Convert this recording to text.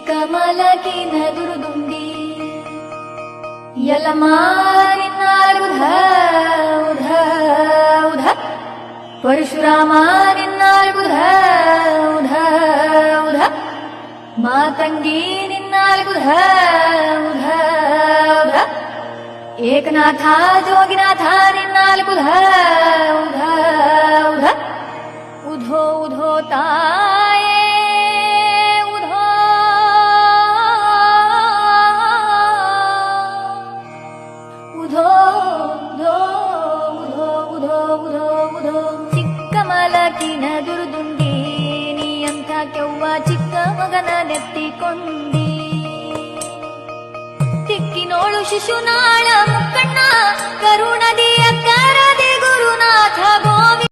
ಚಿಕ್ಕಮಲಕಿನ ದುರುದುಂಡಿ ಯಲಮಾನಿನ್ನಾರುಧ ಉಧ ಉಧ ಪರಶುರಾಮನಿನ್ನಾಲ್ಗುಧ ಉಧ ಉಧ ಮಾತಂಗಿ ನಿನ್ನಾಲ್ಗುಧ ಉಧ ಉಧ ಏಕನಾಥ ಜೋಗಿನಾಥ ನಿನ್ನಾಲ್ಗುಧ ಉಧ ಉಧ ಉಧೋ ಉಧೋ ತಾಯೇ ಉಧೋ ಉಧೋ ಉಧೋ ಉಧೋ ಉಧೋ ಉಧೋ ಉಧೋ ಚಿಕ್ಕಮಲಕಿನ ದುರುದುಂಡಿ ನೀ ಅಂತ ಕೆವ್ವ ಚಿಕ್ಕ ಮಗನ ನೆತ್ತಿಕೊಂಡಿ ತಿಕ್ಕಿನೋಳು ಶಿಶುನಾಳ ಮುಕ್ಕಣ್ಣ ಕರುಣದಿಯ ಕರದಿ ಗುರುನಾಥ ಗೋವಿ